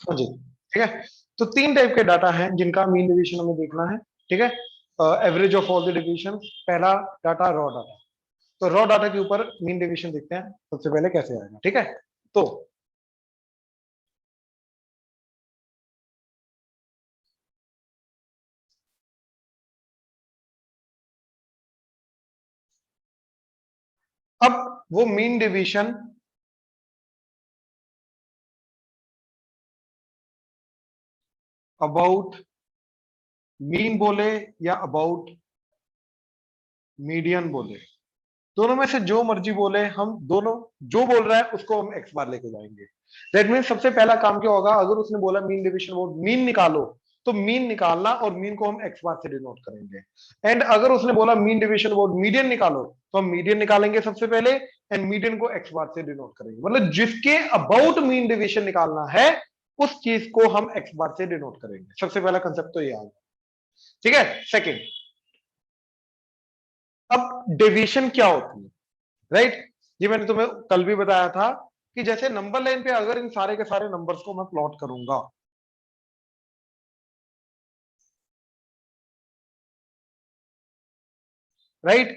हाँ जी, ठीक है। तो तीन टाइप के डाटा हैं जिनका मीन डेविएशन हमें देखना है, ठीक है। Average of all the deviation, पहला डाटा रॉ डाटा। तो रॉ डाटा के ऊपर मीन डेविएशन देखते हैं सबसे पहले कैसे आएगा, ठीक है। तो अब वो मीन डेविएशन अबाउट मीन बोले या अबाउट मीडियन बोले, दोनों में से जो मर्जी बोले, हम दोनों जो बोल रहा है उसको हम एक्स बार लेके जाएंगे। दैट मीन सबसे पहला काम क्या होगा, अगर उसने बोला मीन डिवीजन वोट मीन निकालो, तो मीन निकालना और मीन को हम एक्स बार से डिनोट करेंगे। एंड अगर उसने बोला मीन डिवीजन वोट मीडियन निकालो, तो हम मीडियन निकालेंगे सबसे पहले एंड मीडियन को एक्स बार से डिनोट करेंगे। मतलब जिसके अबाउट मीन डिवीजन निकालना है उस चीज को हम एक्स बार से डिनोट करेंगे। सबसे पहला कंसेप्ट तो ये आ गया, ठीक है। सेकेंड, अब डेविएशन क्या होती है, राइट। ये मैंने तुम्हें कल भी बताया था कि जैसे नंबर लाइन पे अगर इन सारे के सारे नंबर्स को मैं प्लॉट करूंगा, राइट,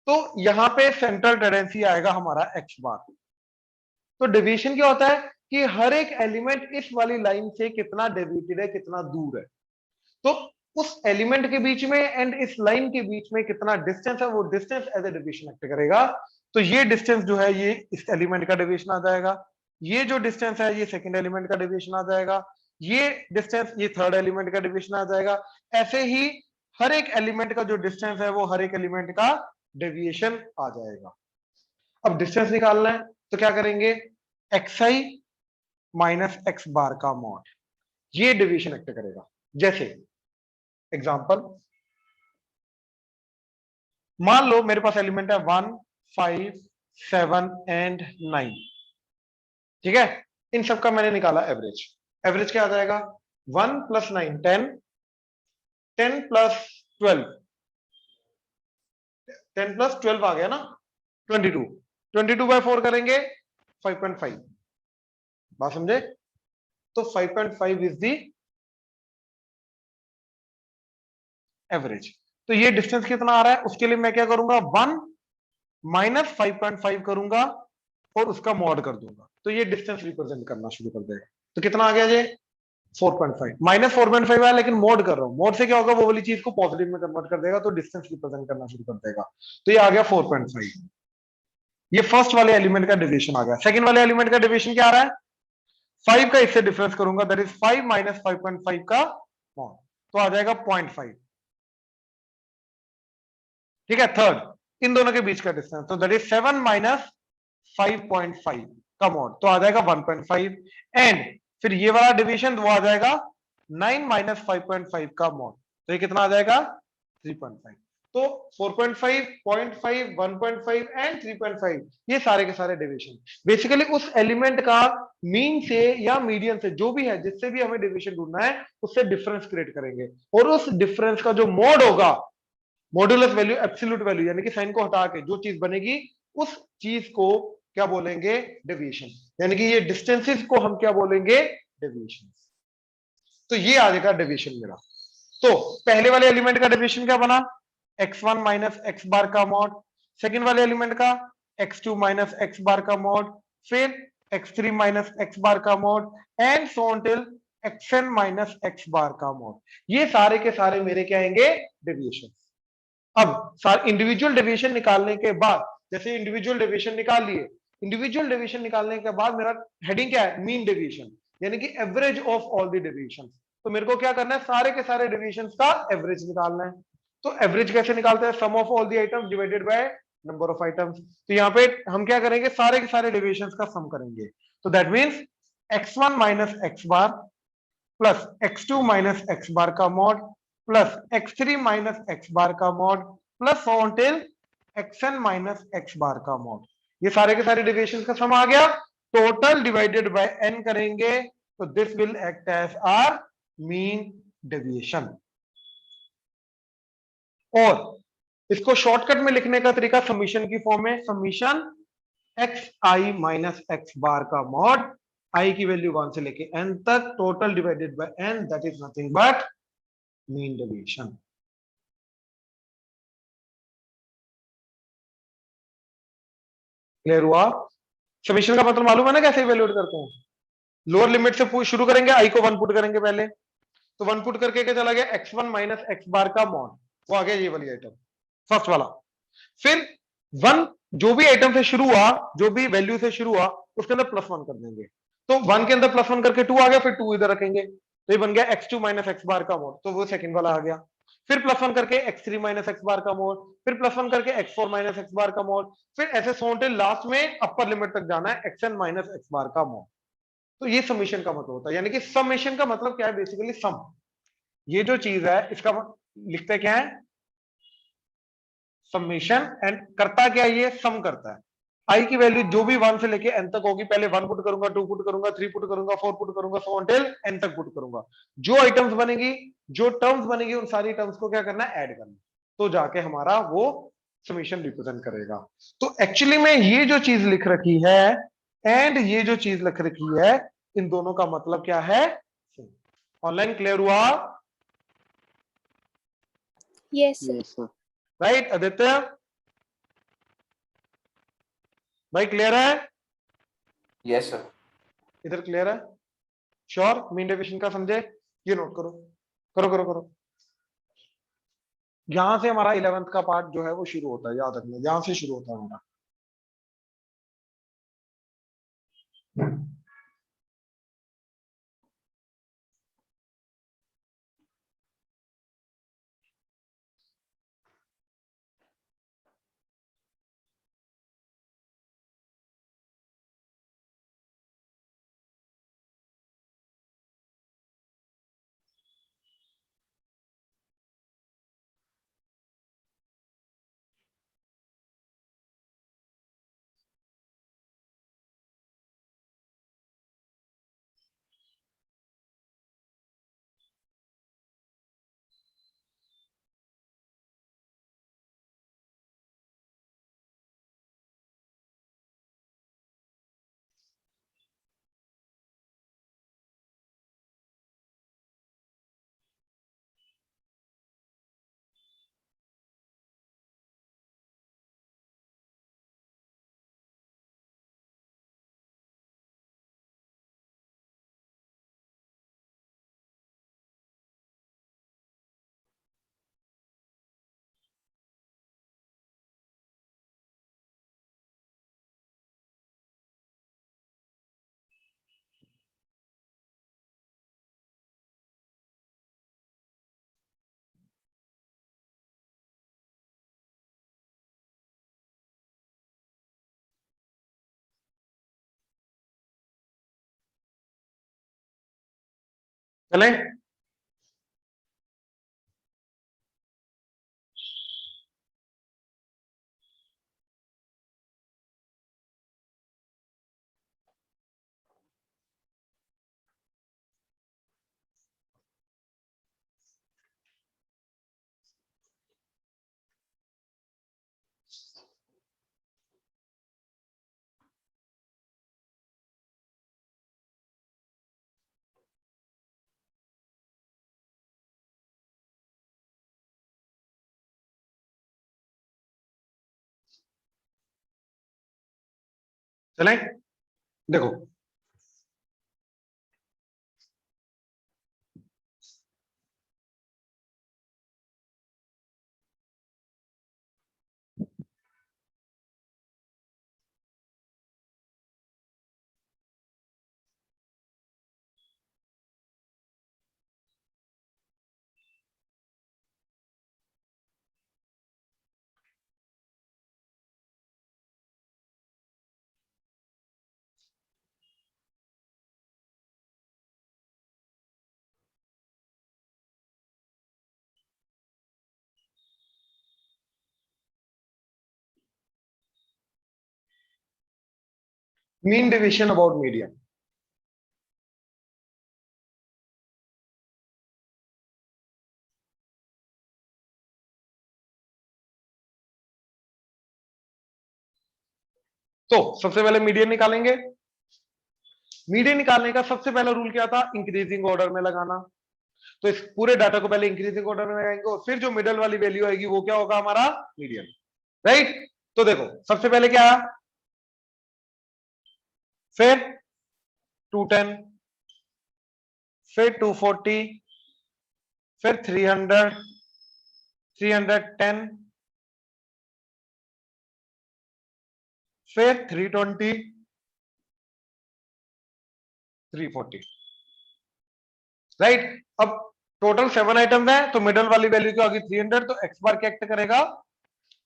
तो यहां पे सेंट्रल टेंडेंसी आएगा हमारा एक्स बार। तो डेविएशन क्या होता है कि हर एक एलिमेंट इस वाली लाइन से कितना डेविएटेड है, कितना दूर है। तो उस एलिमेंट के बीच में एंड इस लाइन के बीच में कितना डिस्टेंस है, वो distance as a deviation act करेगा। तो ये डिस्टेंस जो है ये इस एलिमेंट का डेविएशन आ जाएगा, ये जो डिस्टेंस है ये सेकंड एलिमेंट का डेविएशन आ जाएगा, ये डिस्टेंस ये थर्ड एलिमेंट का डेविएशन आ जाएगा। ऐसे ही हर एक एलिमेंट का जो डिस्टेंस है वो हर एक एलिमेंट का डेविएशन आ जाएगा। अब डिस्टेंस निकालना है तो क्या करेंगे, एक्स आई माइनस एक्स बार का मॉड, ये डेविएशन एक्ट करेगा। जैसे एग्जांपल, मान लो मेरे पास एलिमेंट है 1, 5, 7 एंड 9, ठीक है। इन सबका मैंने निकाला एवरेज। एवरेज क्या आ जाएगा, 1 प्लस 9 10, 10 प्लस 12, 10 प्लस 12 आ गया ना 22, 22/4 करेंगे 5.5, बात समझे। तो 5.5 इज दी एवरेज। तो ये डिस्टेंस कितना आ रहा है उसके लिए मैं क्या करूंगा, 1 माइनस 5.5 करूंगा और उसका मॉड कर दूंगा, तो ये डिस्टेंस रिप्रेजेंट करना शुरू कर देगा। तो कितना आ गया ये 4.5, माइनस 4.5 आया, लेकिन मोड कर रहा हूं, मोड से क्या होगा, वो वाली चीज को पॉजिटिव में कन्वर्ट कर देगा, तो डिस्टेंस रिप्रेजेंट करना शुरू कर देगा। तो ये आ गया 4.5। ये फर्स्ट वाले एलिमेंट का डिविजन आ गया। सेकंड वाले एलिमेंट का डिविजन क्या आ रहा है, 5 का इससे डिफरेंस करूंगा, दैट इज 5 माइनस 5.5 का मॉड, तो आ जाएगा 0.5, ठीक है। थर्ड, इन दोनों के बीच का डिस्टेंस, तो दैट इज 7 माइनस 5.5 का मॉड, तो आ जाएगा 1.5। एंड फिर ये वाला डिवीजन वो आ जाएगा 9 माइनस 5.5 का मॉड, तो ये कितना आ जाएगा 3.5। तो 4.5, 0.5, 1.5 एंड 3.5, ये सारे के सारे डिवीजन बेसिकली उस एलिमेंट का मीन से या मीडियन से जो भी है, जिससे भी हमें डिवीजन ढूंढना है उससे डिफरेंस क्रिएट करेंगे, और उस डिफरेंस का जो मोड होगा, मॉड्यूलस वैल्यू एब्सोल्यूट वैल्यू, यानी कि साइन को हटा के जो चीज बनेगी उस चीज को क्या बोलेंगे, डेविएशन। यानी कि ये डिस्टेंसेस को हम क्या बोलेंगे, डेविएशन। तो ये आ जाएगा डेविएशन मेरा। तो पहले वाले एलिमेंट का डेविएशन क्या बना, x1 माइनस एक्स बार का मॉड, सेकेंड वाले एलिमेंट का x2 माइनस एक्स बार का मॉड, फिर x3 माइनस एक्स बार का mod and so on till xn minus x bar का मॉड। ये सारे के सारे मेरे क्या आएंगे, डेविएशन। अब इंडिविजुअल डेविएशन निकालने के बाद, जैसे इंडिविजुअल डेविएशन निकाल लिए, इंडिविजुअल डेविएशन निकालने के बाद मेरा हेडिंग क्या है, मीन डेविएशन, यानी कि average of all the deviation. तो मेरे को क्या करना है, सारे के सारे डेविएशन का एवरेज निकालना है। तो एवरेज कैसे निकालते हैं, sum of all the items divided by number of items. तो यहाँ पे हम क्या करेंगे, सारे के सारे डेविएशन का सम करेंगे। तो that means x1 minus x bar plus x2 minus x bar का mod plus x3 minus x bar का mod plus till xn minus x bar का मॉड। ये सारे के सारे डेविएशन का सम आ गया, टोटल डिवाइडेड बाय n करेंगे, तो this will act as our mean deviation. और इसको शॉर्टकट में लिखने का तरीका समीशन की फॉर्म में, समीशन एक्स आई माइनस एक्स बार का मॉड आई की वैल्यू 1 से लेके n तक, total divided by n, that is nothing but mean deviation. Clear हुआ? समेशन का मतलब मालूम है ना कैसे इवेल्युएट करते हैं? लोअर लिमिट से शुरू करेंगे, आई को 1 पुट करेंगे पहले, तो 1 पुट करके क्या चला गया, x1 माइनस एक्स बार का मॉड, वो आ गया ये वाली आइटम, फर्स्ट वाला। फिर 1 जो भी आइटम से शुरू हुआ, जो भी वैल्यू से शुरू हुआ, उसके अंदर +1 कर देंगे, तो 1 के अंदर +1 करके 2 आ गया, फिर 2 इधर रखेंगे, तो ये बन गया x2 माइनस एक्स बार का मोड, तो वो सेकंड वाला आ गया। फिर +1 करके x3 माइनस एक्स बार का मोड, फिर +1 करके x4 माइनस एक्स बार का मोड, फिर ऐसे सोटे लास्ट में अपर लिमिट तक जाना है xn माइनस एक्स बार का मोड। तो ये समेशन का मतलब होता है, यानी कि समेशन का मतलब क्या है, बेसिकली सम। ये जो चीज है इसका लिखते क्या है, समेशन, एंड करता क्या है, ये सम करता है। आई की वैल्यू जो भी 1 से लेके n तक होगी, पहले 1 पुट करूंगा, 2 पुट करूंगा, 3 पुट करूंगा, 4 पुट करूंगा, सो अनटिल n तक पुट करूंगा। जो आइटम्स बनेगी, जो टर्म्स बनेगी, उन सारी टर्म्स को क्या करना है, ऐड करना, तो जाके हमारा वो समेशन रिप्रेजेंट करेगा। तो एक्चुअली में ये जो चीज लिख रखी है एंड ये जो चीज लिख रखी है, इन दोनों का मतलब क्या है? ऑनलाइन क्लियर हुआ? Yes sir. Yes sir. Right Aditya भाई, क्लियर है? Yes sir. इधर क्लियर है? श्योर? मीन डेविएशन का समझे? ये नोट करो, करो करो करो। यहां से हमारा 11th का पार्ट जो है वो शुरू होता है, याद रखना, यहां से शुरू होता है हमारा। चले? चले? देखो, मीन डेविएशन अबाउट मीडियम। तो सबसे पहले मीडियन निकालेंगे, मीडियन निकालने का सबसे पहला रूल क्या था, इंक्रीजिंग ऑर्डर में लगाना। तो इस पूरे डाटा को पहले इंक्रीजिंग ऑर्डर में लगाएंगे और फिर जो मिडल वाली वैल्यू आएगी वो क्या होगा, हमारा मीडियन, राइट। तो देखो सबसे पहले क्या, फिर 210, फिर 240, फिर 300, 310, फिर 320, 340, राइट। अब टोटल 7 आइटम है, तो मिडल वाली वैल्यू क्या होगी 300, तो एक्स बार क्या एक्ट करेगा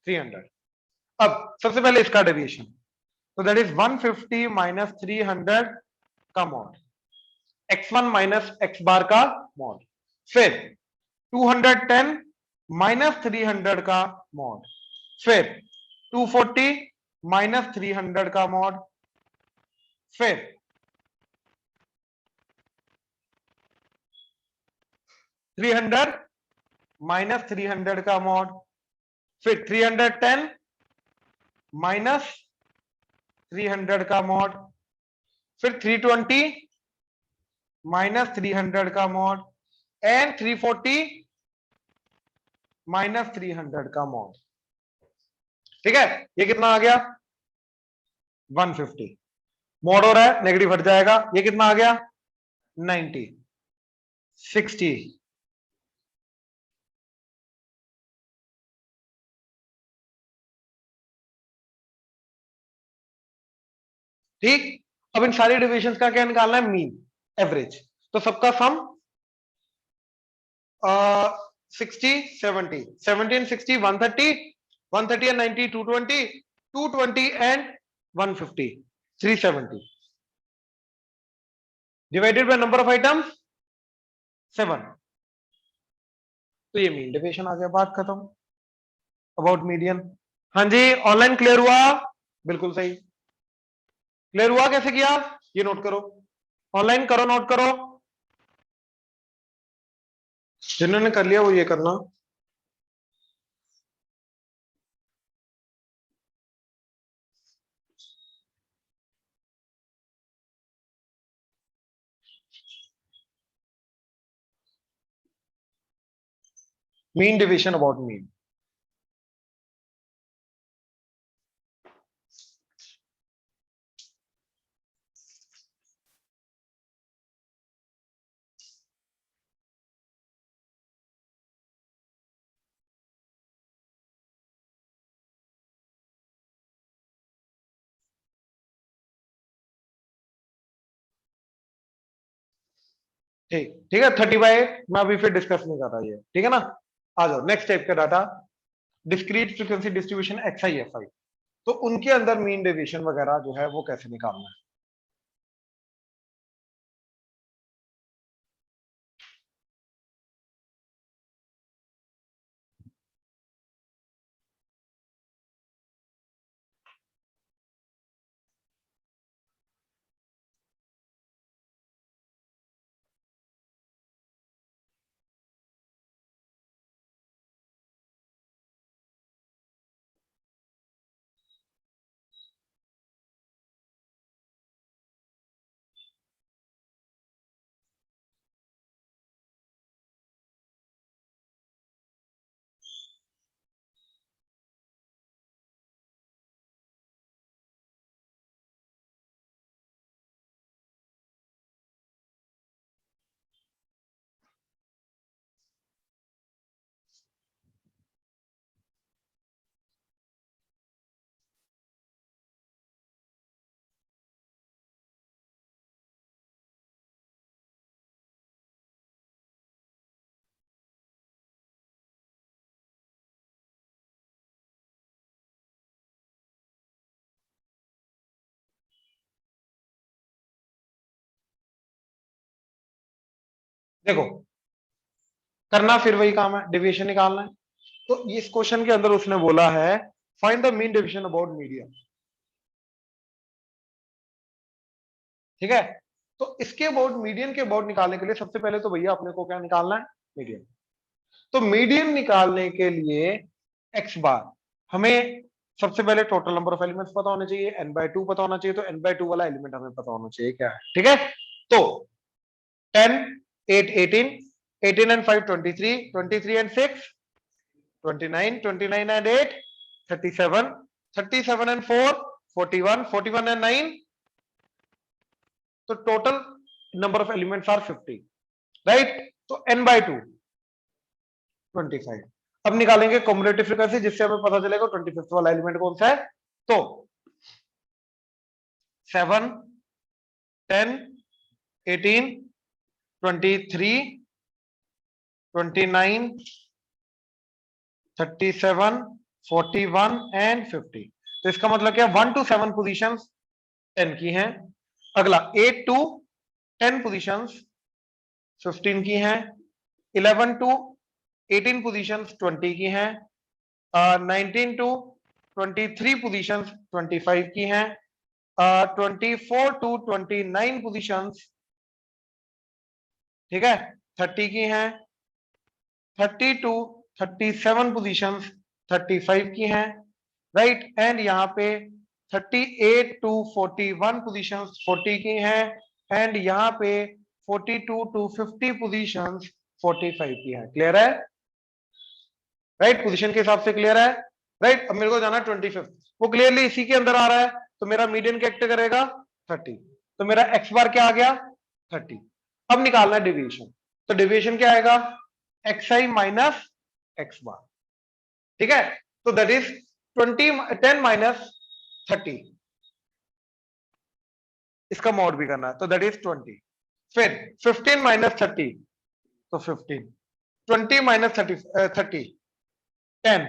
300। अब सबसे पहले इसका डेविएशन, तो दैट इज 150 माइनस 300 का mod, x1 minus x bar का मॉड, फिर 210 माइनस 300 का मॉड, फिर 240 माइनस 300 का मॉड, फिर 300 माइनस 300 का मॉड, फिर 310 माइनस 300 का मॉड, फिर 320 माइनस 300 का मॉड, एंड 340 माइनस 300 का मॉड। ठीक है, ये कितना आ गया 150, मॉड हो रहा है नेगेटिव हट जाएगा, ये कितना आ गया 90, 60, ठीक। अब इन सारी डिविजन का क्या निकालना है, मीन, एवरेज। तो सबका सम 60, 70, 70 and 60 130, 130 and 90 220, 220 and 150 370, divided by number of items 7। तो ये मीन डेविएशन आ गया, बात खत्म अबाउट मीडियन। हाँ जी, ऑनलाइन क्लियर हुआ, बिल्कुल सही। क्लियर हुआ कैसे किया, ये नोट करो, ऑनलाइन करो, नोट करो, जिन्होंने कर लिया वो ये करना। मीन डिविजन अबाउट मीन, ठीक, ठीक है। 30/8 मैं अभी फिर डिस्कस नहीं कर रहा, ये ठीक है ना। आ जाओ नेक्स्ट टाइप का data, discrete frequency distribution XI FI. तो उनके अंदर मीन डेविएशन वगैरह जो है वो कैसे निकालना है। देखो करना फिर वही काम है, डेविएशन निकालना है। तो इस क्वेश्चन के अंदर उसने बोला है find the mean deviation about median, ठीक है। तो इसके अबाउट मीडियन के अबाउट निकालने के लिए सबसे पहले तो भैया अपने को क्या निकालना है, मीडियन। तो मीडियन निकालने के लिए एक्स बार हमें सबसे पहले टोटल नंबर ऑफ एलिमेंट्स पता होने चाहिए, n/2 पता होना चाहिए, तो n/2 वाला एलिमेंट हमें पता होना चाहिए क्या है, ठीक है। तो 10, 8, 18, 18 and 5, 23, 23 and 6, 29, 29 and 8, 37, 37 and 4, 41, 41 and 9, तो total number of elements are 50, right. तो n/2 25। अब निकालेंगे कॉम्युलेटिव फ्रीक्वेंसी, जिससे हमें पता चलेगा 25th वाला एलिमेंट कौन सा है। तो 7, 10, 18, 23, 29, 37, 41 एंड 50। तो इसका मतलब क्या, 1 to 7 पोजीशंस 10 की हैं। अगला 8 to 10 पोजीशंस 15 की हैं। 11 to 18 पोजीशंस 20 की हैं। 19 to 23 पोजीशंस 25 की हैं। 24 to 29 पोजीशंस, ठीक है, 30 की हैं। 30 to 37 पोजीशंस 35 की हैं, राइट। एंड यहाँ पे 38 to 41 पोजीशंस 40 की हैं। एंड यहाँ पे 42 to 50 पोजीशंस 45 की हैं। क्लियर है, राइट। पोजीशन के हिसाब से क्लियर है, राइट। अब मेरे को जाना 25th, वो क्लियरली इसी के अंदर आ रहा है, तो मेरा मीडियन क्या एक्ट करेगा 30, तो मेरा एक्स बार क्या आ गया 30। अब निकालना है डेविएशन, तो डेविएशन क्या आएगा एक्स आई माइनस एक्स बार, ठीक है। तो दैट इज 10 माइनस 30, इसका मॉड भी करना है, तो दैट इज 20। फिर 15 माइनस 30, तो 15। 20 माइनस 30, 10,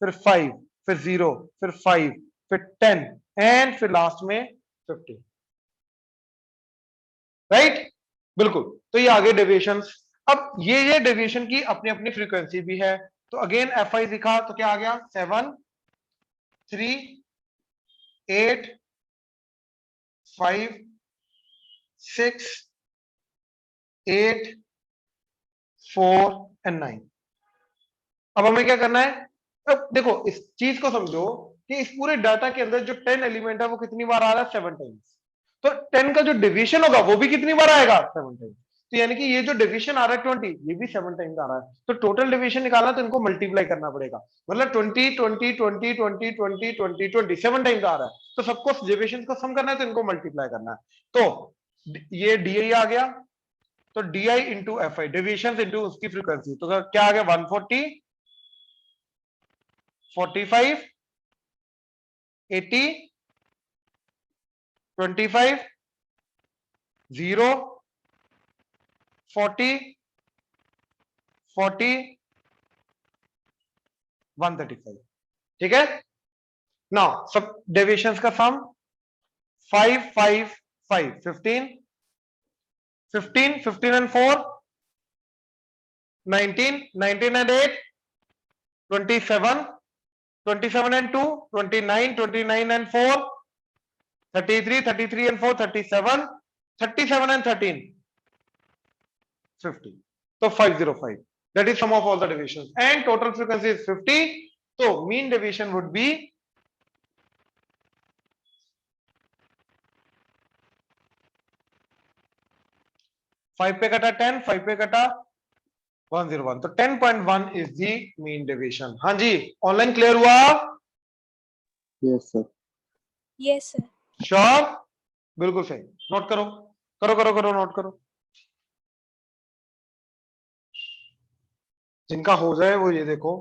फिर 5, फिर 0, फिर 5, फिर 10 एंड फिर लास्ट में 50, राइट। बिल्कुल, तो ये आगे डेविएशन। अब ये डेविएशन की अपनी अपनी फ्रीक्वेंसी भी है, तो अगेन एफ आई दिखा तो क्या आ गया 7, 3, 8, 5, 6, 8, 4 एंड 9। अब हमें क्या करना है, अब देखो इस चीज को समझो कि इस पूरे डाटा के अंदर जो 10 एलिमेंट है वो कितनी बार आ रहा है 7 टाइम्स, तो 10 का जो डिवीजन होगा वो भी कितनी बार आएगा 7 टाइम्स। तो यानी कि ये जो डिवीजन आ रहा है 20, ये भी 7 टाइम्स आ रहा है, तो टोटल डिवीजन निकालना तो इनको मल्टीप्लाई करना पड़ेगा, मतलब 20, 20, 20, 20, 20, 20, 20 7 टाइम्स आ रहा है, तो सबको डिवीजन को सम करना है तो इनको मल्टीप्लाई करना है। तो ये डी आ गया, तो D I into F I, division into उसकी फ्रीक्वेंसी, तो क्या आ गया 140, 45, 80, 25, 0, 40, 40, 135, ठीक है। नाउ सब डेविएशंस का सम 5, 5, 5, 15, 15, 15 and 4, 19, 19 and 8, 27, 27 and 2, 29, 29 and 4, 33, 33 and 4, 37, 37 and 13, 50, so 505, that is sum of all the deviations and total frequency is 50, so mean deviation would be 5 पे कटा 10, 5 पे कटा 101, तो 10.1 is the mean deviation। हाँ जी, ऑनलाइन क्लियर हुआ? Yes sir. Yes sir. Sure, बिल्कुल सही। Note करो करो करो करो, नोट करो, जिनका हो जाए वो ये देखो।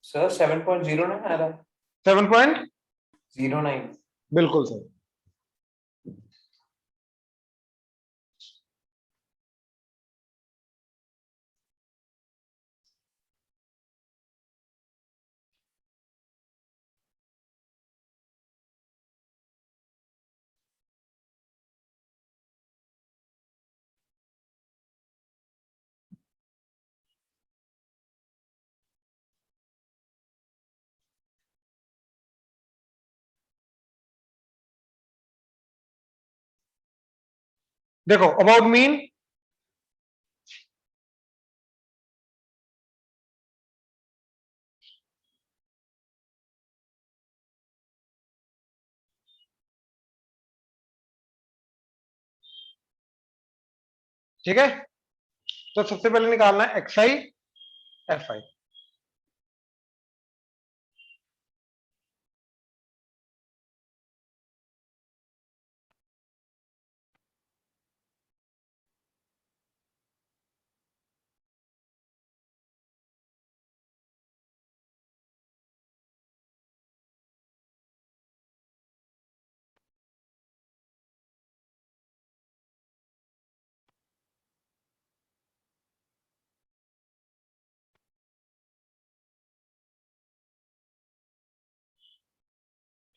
सर 7.09 आ रहा है। 7.09, 09। बिल्कुल सही। देखो अबाउट मीन, ठीक है। तो सबसे पहले निकालना है एक्स आई एफ आई।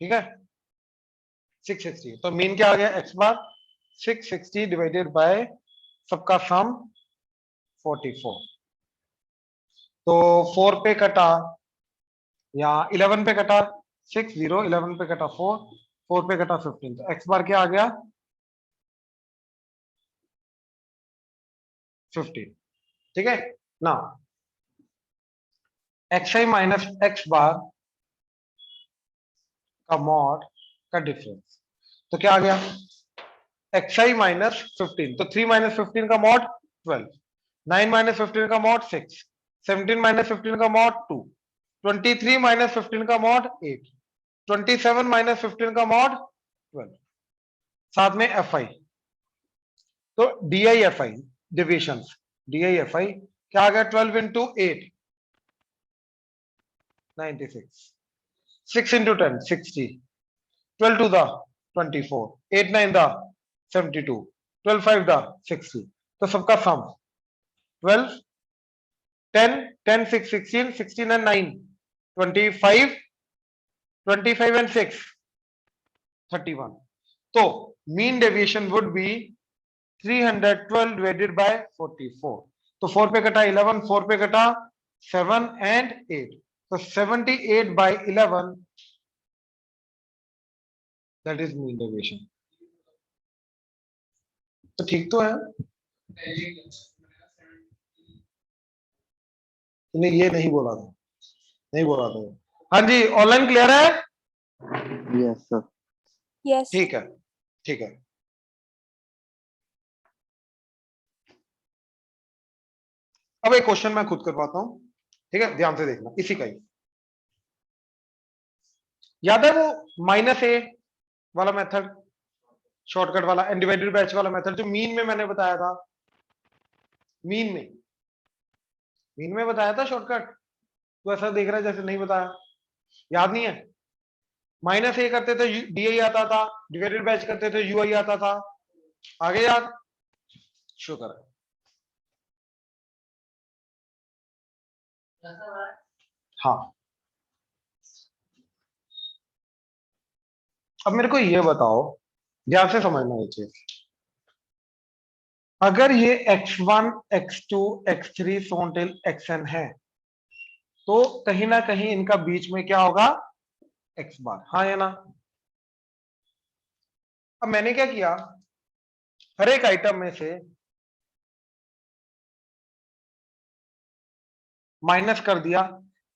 ठीक है, 660। तो मीन क्या आ गया एक्स बार 660 डिवाइडेड बाय सबका सम 44। तो 4 पे कटा या 11 पे कटा 6 0, 11 पे कटा 4, 4 पे कटा 15। तो एक्स बार क्या आ गया 15। ठीक है ना, एक्स आई माइनस एक्स बार का मॉड का डिफरेंस। तो क्या आ गया एक्स आई माइनस 15। तो 3 माइनस 15 का मॉड 12, 9 माइनस 15 का मॉड 6, 17 माइनस 15 का मॉड 2, 23 माइनस 15 का मॉड 8, 27 माइनस 15 का मॉड 12, साथ में एफ आई। तो D I F I division, D I F I क्या आ गया 12 into 8 96, 6 into 10 60, 12 to the 24, 8 9 the 72, 12 5 the 60। तो सबका सम 12 10 10 6 16, 16 and 9 25, 25 and 6 31। तो mean deviation would be 312 divided by 44। तो 4 पे कटा 11, 4 पे कटा 7 and 8। तो 78 by 11 that is mean deviation. तो ठीक तो है, तूने ये नहीं बोला था, नहीं बोला था। हाँ जी, ऑनलाइन क्लियर है? Yes, sir. Yes. ठीक है, ठीक है। अब एक क्वेश्चन मैं खुद करवाता हूं, ठीक है, ध्यान से देखना, इसी का ही। याद है वो माइनस ए वाला मेथड, शॉर्टकट वाला एंड डिवाइडेड बाय एच वाला मेथड, जो मीन में मैंने बताया था, मीन में बताया था शॉर्टकट। तो ऐसा देख रहा है जैसे नहीं बताया, याद नहीं है? माइनस ए करते थे डी आई आता था, डिवाइडेड बाय एच करते थे यू आई आता था। आगे याद? शुक्र है। हाँ, अब मेरे को ये बताओ, ध्यान से समझना ये चीज। अगर ये x1 x2 x3 so till xn है, तो कहीं ना कहीं इनका बीच में क्या होगा x बार, हाँ या ना? अब मैंने क्या किया, हर एक आइटम में से माइनस कर दिया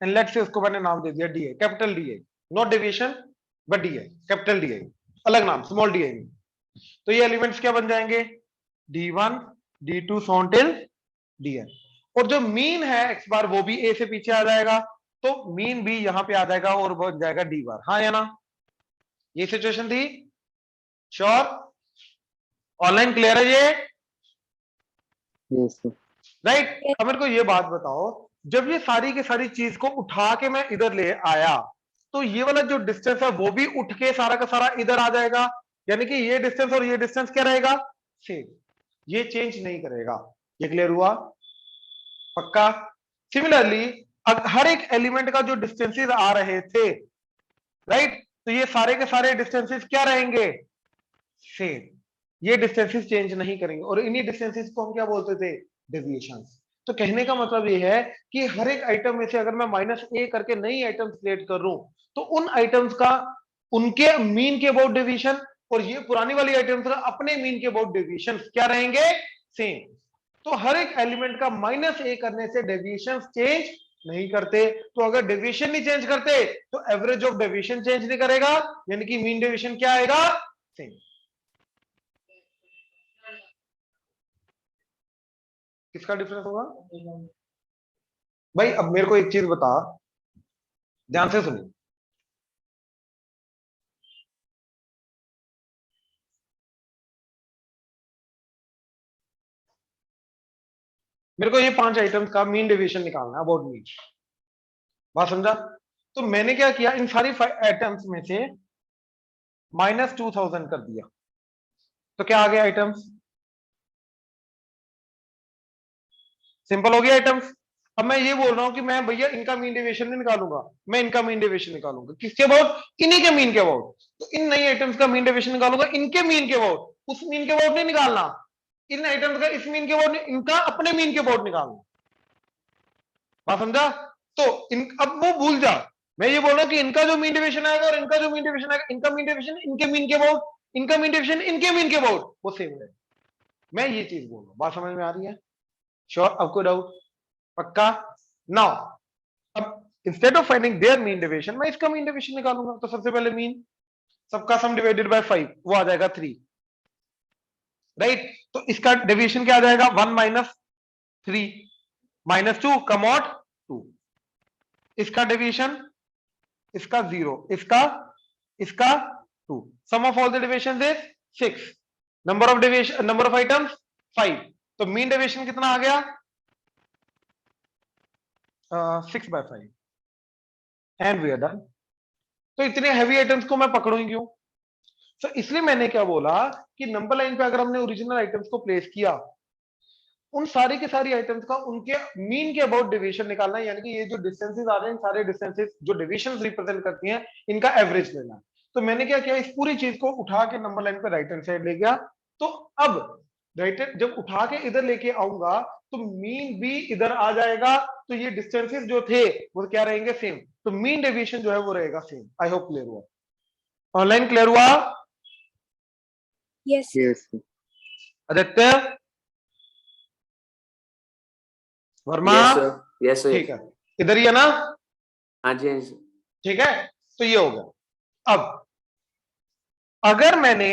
एंड लेट से उसको मैंने नाम दे दिया D I, capital D I, not deviation but D I, capital D I, अलग नाम स्मॉल डी आई में। तो ये एलिमेंट्स क्या बन जाएंगे d1 d2 so till dn। और जो मीन है x बार वो भी a से पीछे आ जाएगा, तो मीन भी यहां पे आ जाएगा और बन जाएगा d बार, हाँ या ना? ये सिचुएशन थी, श्योर? ऑनलाइन क्लियर है ये? Yes, sir. राइट। अब मेरे को ये बात बताओ, जब ये सारी की सारी चीज को उठा के मैं इधर ले आया, तो ये वाला जो डिस्टेंस है वो भी उठ के सारा का सारा इधर आ जाएगा, यानी कि ये डिस्टेंस और ये डिस्टेंस क्या रहेगा सेम, ये चेंज नहीं करेगा। ये क्लियर हुआ? पक्का? सिमिलरली हर एक एलिमेंट का जो डिस्टेंसेस आ रहे थे, राइट, तो ये सारे के सारे डिस्टेंसेस क्या रहेंगे सेम, ये डिस्टेंसेस चेंज नहीं करेंगे। और इन्हीं डिस्टेंसेस को हम क्या बोलते थे डेविएशंस। तो कहने का मतलब ये है कि हर एक आइटम में से अगर मैं माइनस ए करके नई आइटम क्रिएट कर रहा हूं, तो उन आइटम्स का उनके मीन के अबाउट डेविएशन और ये पुरानी वाली आइटम्स का अपने मीन के अबाउट डेविएशन क्या रहेंगे, सेम। तो हर एक एलिमेंट का -a करने से डेविएशन चेंज नहीं करते। तो अगर डेविएशन नहीं चेंज करते तो एवरेज ऑफ डेविएशन चेंज नहीं करेगा, यानी कि मीन डेविएशन क्या आएगा, सेम। किसका डिफरेंस होगा भाई? अब मेरे को एक चीज बता, ध्यान से सुनिए। मेरे को ये 5 आइटम्स का मीन डेविएशन निकालना है, अबाउट मीन। बात समझा? तो मैंने क्या किया, इन सारी आइटम्स में से -2000 कर दिया, तो क्या आ गया आइटम्स, सिंपल हो गया आइटम्स। अब मैं ये बोल रहा हूं कि मैं भैया इनका मीन डेविएशन नहीं निकालूंगा, मैं इनका मीन डेविएशन निकालूंगा। किसके अबाउट, इन्हीं के मीन के अबाउट। तो इन नई आइटम्स का मीन डेविएशन निकालूंगा इनके मीन के अबाउट, उस मीन के अबाउट नहीं निकालना। इन आइटम्स का इस मीन के अबाउट, इनका अपने मीन के अबाउट निकालना। बात समझा? तो इन, अब वो भूल जा, मैं ये बोल रहा हूं कि इनका जो मीन डेविएशन आएगा और इनका जो मीन डेविएशन आएगा, इनका मीन डेविएशन इनके मीन के अबाउट, इनका मीन डेविएशन इनके मीन के अबाउट, वो सेम है। मैं ये चीज बोल रहा हूं, बात समझ में आ रही है? श्योर? अब कोई डाउट? पक्का? नाउ अब instead of finding there mean deviation, मैं इसका मीन डेविएशन निकालूंगा। तो सबसे पहले मीन, सबका सम डिवाइडेड बाय 5, वो आ जाएगा 3, राइट? तो इसका डेविएशन क्या आ जाएगा, 1 - 3 -2 कम आउट 2। इसका डेविएशन, इसका 0, इसका 2। Sum of all the deviation is 6। Number of deviation, number of items 5। तो मीन डेविएशन कितना आ गया, 6/5 एंड वी आर डन। तो इतने हैवी आइटम्स को मैं पकड़ूं ही क्यों? तो इसलिए मैंने क्या बोला कि नंबर लाइन पे अगर हमने ओरिजिनल आइटम्स को प्लेस किया, उन सारी के सारी आइटम्स का उनके मीन के अबाउट डेविएशन निकालना है, यानी कि ये जो डिस्टेंसेस आ रहे हैं, सारे डिस्टेंसेस जो डेविएशंस रिप्रेजेंट करती हैं, इनका एवरेज लेना है। तो मैंने क्या किया, इस पूरी चीज को उठा के नंबर लाइन पे राइट हैंड साइड ले गया। तो अब राइट जब उठा के इधर लेके आऊंगा तो मीन भी इधर आ जाएगा, तो ये डिस्टेंसेस जो थे वो क्या रहेंगे, सेम। तो मीन डेविएशन जो है वो रहेगा सेम। आई होप क्लियर हुआ, ऑनलाइन क्लियर हुआ? Yes. Yes, sir. Aditya, Verma, Yes, sir. Yes, sir. ठीक है, इधर ही है ना? हाँ जी, हाँ जी। ठीक है, तो ये हो गया। अब अगर मैंने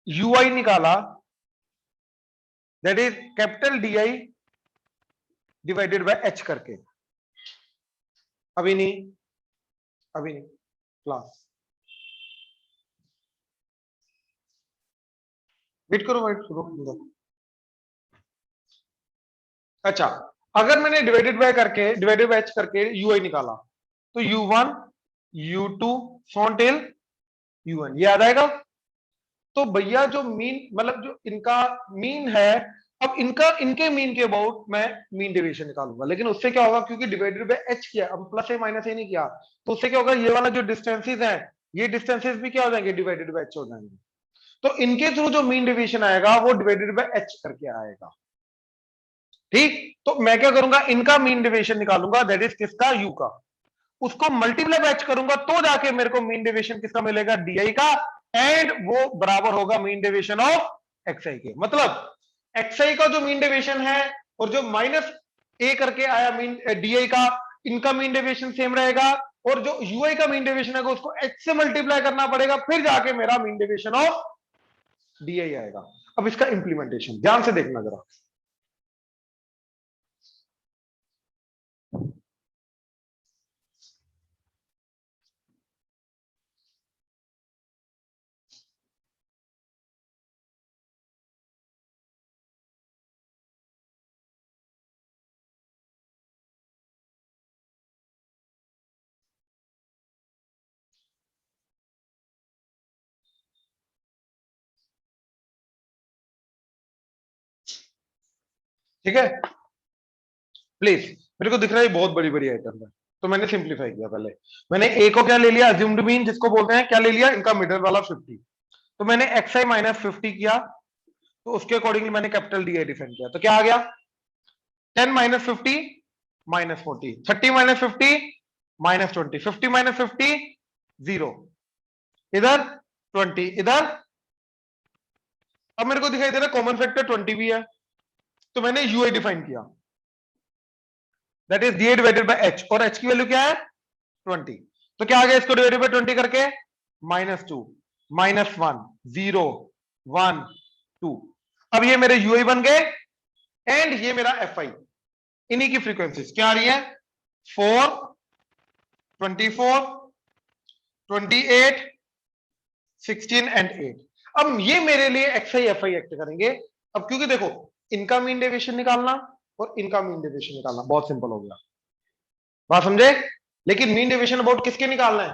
ui निकाला, that is capital DI divided by h करके, अभी नहीं, अभी नहीं, क्लास वेट करो, वेट करो। अच्छा, अगर मैंने डिवाइडेड बाय करके, डिवाइडेड बाय h करके ui निकाला, तो u1 u2 sworn till un, ये आ जाएगा। तो भैया जो मीन, मतलब जो इनका मीन है, अब इनका, इनके मीन के अबाउट मैं मीन डेविएशन निकालूंगा। लेकिन उससे क्या होगा, क्योंकि डिवाइडेड बाय h किया, अब प्लस a माइनस a नहीं किया, तो उससे क्या होगा, ये वाला जो डिस्टेंसेस है, ये डिस्टेंसेस भी क्या हो जाएंगे, डिवाइडेड बाय h हो जाएंगे। तो इनके थ्रू जो मीन डेविएशन आएगा वो डिवाइडेड बाय h करके आएगा, ठीक? तो मैं क्या करूंगा, इनका मीन डेविएशन निकालूंगा, दैट इज किसका, u का। उसको मल्टीप्लाई बाय h करूंगा तो जाके मेरे को मीन डेविएशन किसका मिलेगा, di का, एंड वो बराबर होगा मीन डेविएशन ऑफ xi के। मतलब xi का जो मीन डेविएशन है और जो -a करके आया मीन di का, इनका मीन डेविएशन सेम रहेगा, और जो ui का मीन डेविएशन है उसको h से मल्टीप्लाई करना पड़ेगा, फिर जाके मेरा मीन डेविएशन ऑफ di आएगा। अब इसका इंप्लीमेंटेशन ध्यान से देखना जरा। ठीक है, प्लीज, मेरे को दिख रहा है बहुत बड़ी बड़ी आइटम है, तो मैंने सिंप्लीफाई किया। पहले मैंने a को क्या ले लिया, अज्यूम्ड मीन जिसको बोलते हैं, क्या ले लिया, इनका मिडिल वाला 50। तो मैंने xi -50 किया, तो उसके अकॉर्डिंगली मैंने कैपिटल di डिफाइन किया। तो क्या आ गया, 10 - 50 -40, 30 - 50 -20, 50 - 50 0। इधर 20, इधर अब मेरे को दिखाई दे रहा है कॉमन फैक्टर 20 भी है, तो मैंने यूआई डिफाइन किया, that is DA divided by H, और एच की वैल्यू क्या है 20। तो क्या आ गया इसको डिवाइडेड बाय 20 करके, -2 -1 0 1 2। अब ये मेरे यूआई बन गए एंड ये मेरा एफआई। इन्हीं की फ्रीक्वेंसीज क्या आ रही है 4 24 28 16 एंड 8। अब ये मेरे लिए एक्सआई एफआई एक्ट करेंगे। अब क्योंकि देखो इनका मीन डेविएशन निकालना और इनका मीन डेविएशन निकालना बहुत सिंपल हो गया, बात समझे। लेकिन मीन डेविएशन अबाउट किसके निकालना है,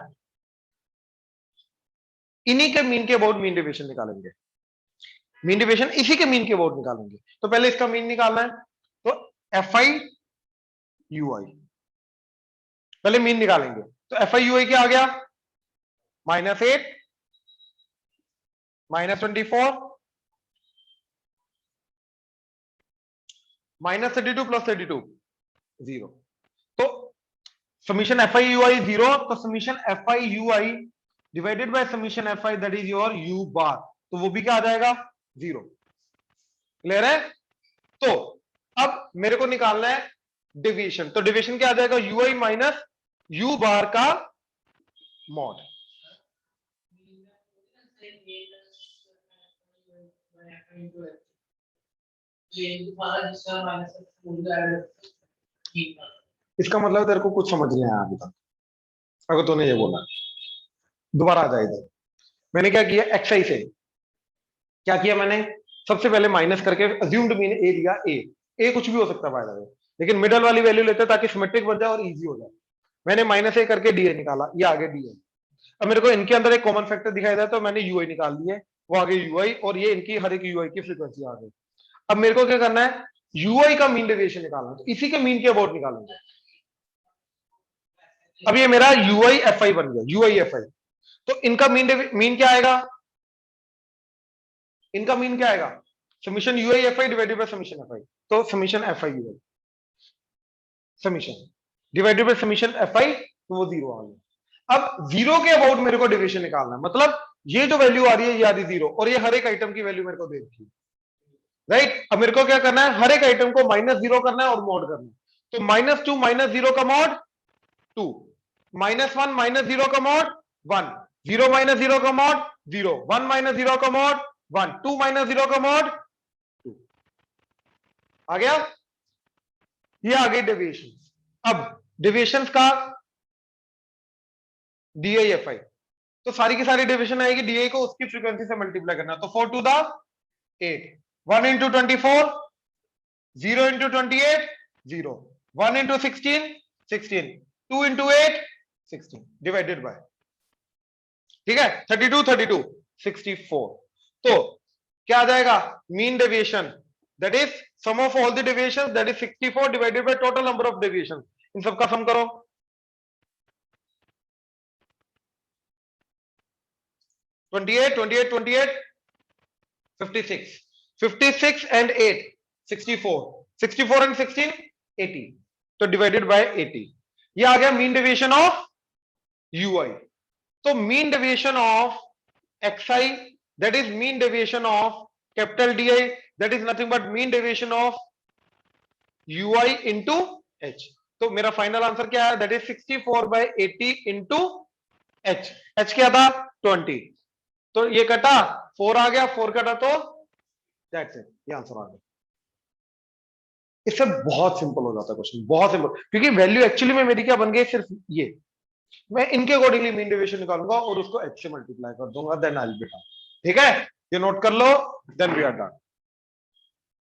इन्हीं के मीन के अबाउट मीन डेविएशन निकालेंगे, मीन डेविएशन इसी के मीन के अबाउट निकालेंगे। तो पहले इसका मीन निकालना है, तो एफ आई यूआई पहले मीन निकालेंगे। तो एफ आई यूआई क्या आ गया -8 -24 -32 + 32 0। तो समीशन एफ आई यूआई 0, तो summation f i u i divided by summation f i that is your u bar, तो वो भी क्या आ जाएगा 0। क्लियर है। तो अब मेरे को निकालना है डेविएशन, तो डेविएशन क्या आ जाएगा यूआई माइनस यू बार का मॉड। इसका मतलब तेरे को कुछ समझ नहीं आया अभी तक, अगर तूने ये बोला दोबारा आ जाए इधर। मैंने क्या किया एक्सआई से क्या किया, मैंने सबसे पहले माइनस करके अज्यूम्ड मीन ए दिया, ए कुछ भी हो सकता है बाय द वे, लेकिन मिडल वाली वैल्यू लेते ताकि सिमेट्रिक बन जाए और इजी हो जाए। मैंने -a करके डीए निकाला, ये आगे डीए। अब मेरे को इनके अंदर एक कॉमन फैक्टर दिखाई दिया, तो मैंने यूआई निकाल दिए, वो आगे यूआई, और ये इनकी हर एक यूआई की फ्रीक्वेंसी आ गई। अब मेरे को क्या करना है यूआई का मीन डेविएशन निकालना है, तो इसी के मीन के अबाउट निकालेंगे। अब ये मेरा यूआई एफआई बन गया, यूआई एफआई। तो इनका मीन क्या आएगा, इनका मीन क्या आएगा summation u i f i divided by summation f i. तो summation f i u i summation divided by summation f i, तो वो 0 आ गया। अब 0 के अबाउट मेरे को डेविएशन निकालना है, मतलब ये जो वैल्यू आ रही है ये आ रही 0, और ये हर एक आइटम की वैल्यू मेरे को दे रखी है, राइट। अब मेरे को क्या करना है हर एक आइटम को -0 करना है और मॉड करना है। तो -2 -0 का मॉड 2, -1 -0 का मॉड 1, 0 -0 का मॉड 0, 1 -0 का मॉड 1, 2 -0 का मॉड 2। आ गया, ये आ गई डेविएशन। अब डेविएशन का डीआईएफआई, तो सारी की सारी डेविएशन आएगी डीआई को उसकी फ्रीक्वेंसी से मल्टीप्लाई करना। तो 4 to the 8, 1 into 24, 0 into 28, 0, 1 into 16, 16, 2 into 8, 16 divided by, ठीक है 32 32 64। तो क्या आ जाएगा mean deviation that is sum of all the deviations that is 64 divided by total number of deviations. इन सबका सम करो, 28 28 28 56, 56 and 8 64, 64 and 16 80, तो डिवाइडेड बाय 80। ये आ गया मीन डेविएशन ऑफ यूआई। तो mean deviation of XI that is mean deviation of capital DI that is nothing but mean deviation of UI into H. तो मेरा final answer क्या है that is 64/80 into H. H क्या था 20, तो ये कटा 4 आ गया, 4 कटा तो दैट्स इट, ये आंसर आ गया। इससे बहुत सिंपल हो जाता है क्वेश्चन, बहुत सिंपल, क्योंकि वैल्यू एक्चुअली में मेरी क्या बन गई सिर्फ ये, मैं इनके अकॉर्डिंगली मीन डेविएशन निकालूंगा और उसको एच से मल्टीप्लाई कर दूंगा, then I will be done. ठीक है, ये नोट कर लो, देन वी आर डन।